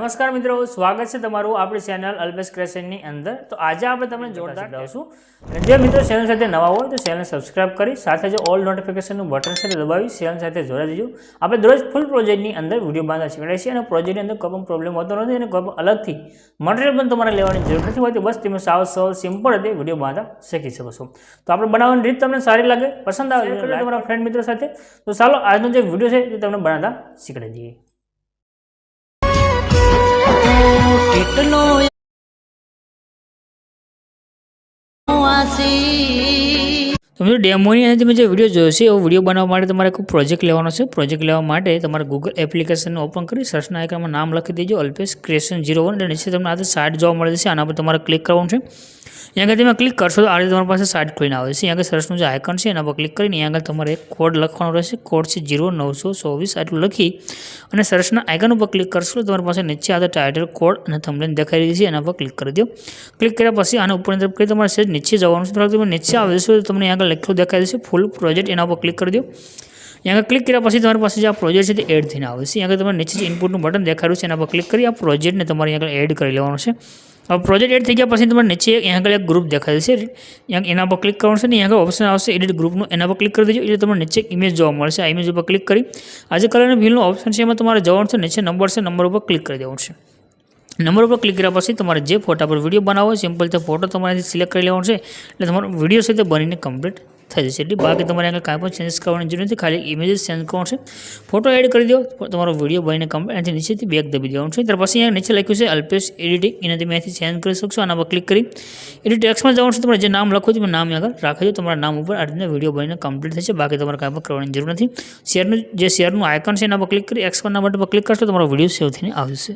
નમસ્કાર મિત્રો, સ્વાગત છે તમારું આપણી ચેનલ અલ્પેશ ક્રિએશનની અંદર। તો આજે આપણે તમને જોરદાર દઈશું। જે મિત્રો ચેનલ સાથે નવા હોય તો ચેનલ સબસ્ક્રાઇબ કરી સાથે જે ઓલ નોટિફિકેશનનું બટન છે દબાવી ચેનલ સાથે જોડાઈ દેજો। આપણે દરરોજ ફૂલ પ્રોજેક્ટની અંદર વિડીયો બનાવતા શીખવાડીએ છીએ અને પ્રોજેક્ટની અંદર કોઈ પણ પ્રોબ્લેમ હોતો નથી અને કોઈ પણ અલગથી મટીરિયલ પણ તમારે લેવાની જરૂર નથી હોતી। બસ તમે સાવ સરળ સિમ્પલ રીતે વિડીયો બનાવતા શીખી શકો છો। તો આપણે બનાવવાની રીત તમને સારી લાગે, પસંદ આવે તમારા ફ્રેન્ડ મિત્રો સાથે। તો ચાલો આજનો જે વિડીયો છે તે તમને બનાવતા શીખવાડી દઈએ। तो मेरे डेमोनी अंदर में जो वीडियो जो है वो वीडियो बनावा माटे तमारे को प्रोजेक्ट लेवानो छे। प्रोजेक्ट लेवा माटे तमारे गूगल एप्लिकेशन ओपन करी सर्च ना आइकन में नाम लखी दीजो अल्पेश क्रिएशन 01 એટલે નીચે તમને આ સાઇટ જોવા મળે છે। આના પર તમારે ક્લિક કરવાનું છે। यहाँ अगर તમે क्लिक करशो तो आ रीते તમારી પાસે સાઇટ ખોલીને આવે છે। यहाँ सर्चનું જે આઇકન છે એના પર ક્લિક કરીને यहाँ તમારે એક કોડ લખવાનો રહેશે। કોડ છે 0924 આટલું લખી અને સર્ચના આઇકન ઉપર ક્લિક કરશો તો તમારી પાસે નીચે આ ટાઇટલ કોડ અને થંબનેલ દેખાઈ રહી છે, એના પર ક્લિક કરી દો। ક્લિક કર્યા પછી આના ઉપર કરી તમારે સેજ નીચે જવાનું છે। તમે નીચે આવે છે તો તમને यहाँ લખ્યું દેખાઈ દેશે ફૂલ પ્રોજેક્ટ, એના પર ક્લિક કરી દો। यहाँ क्लिक કર્યા પછી તમારી પાસે જે આ પ્રોજેક્ટ છે તે એડ થઈને આવે છે। यहाँ તમારે નીચે જે ઇનપુટનું બટન દેખાઈ રહ્યું છે એના પર ક્લિક કરી આ પ્રોજેક્ટને તમારે यहाँ એડ કરી લેવાનું છે। अब प्रोजेक्ट एड थी गया पछी तमारे नीचे यहाँ एक ग्रुप देखाय छे, एना पर क्लिक करवानुं छे ने यहाँ ऑप्शन आवशे एडिट ग्रुपनुं, एना पर क्लिक कर दीजिए એટલે તમને નીચે इमेज જોવા મળશે। આ इमेज पर क्लिक કરી આ જે કલરનું વ્હીલનું ઓપ્શન છે એમાં તમારે જવાનું છે, નીચે નંબર છે નંબર ઉપર ક્લિક કરી દેવાનું છે। नंबर पर क्लिक કર્યા પછી તમારે જે ફોટા પર વિડીયો બનાવવો હોય સિમ્પલ તે ફોટો તમારે સિલેક્ટ કરી લેવાનો છે એટલે તમારો વિડીયો છે તે બનીને કમ્પ્લીટ થઈ જશે। એટલે બાકી તમારે આગળ કાંઈ પણ ચેન્જ કરવાની જરૂર નથી, ખાલી ઇમેજ ચેન્જ કરવાનો છે, ફોટો એડ કરી દો, તમારો વિડીયો બનીને કમ્પ્લીટ। અહીંથી નીચેથી બેક દબી દેવાનું છે। ત્યાર પછી અહીંયા નીચે લખ્યું છે અલ્પેશ એડિટિંગ, એને તમે અહીંથી ચેન્જ કરી શકશો। આના પર ક્લિક કરી એડિટ ટેક્સ્ટમાં જવાનું છે, તમારે જે નામ લખો તમે નામ આગળ રાખી દો, તમારા નામ ઉપર આ રીતના વિડીયો બનીને કમ્પ્લીટ થશે। બાકી તમારે કાંઈ પણ કરવાની જરૂર નથી। શેરનું આઇકન છે એના પર ક્લિક કરી X1ના બટન પર ક્લિક કરશો તમારો વિડીયો સેવ થઈને આવશે।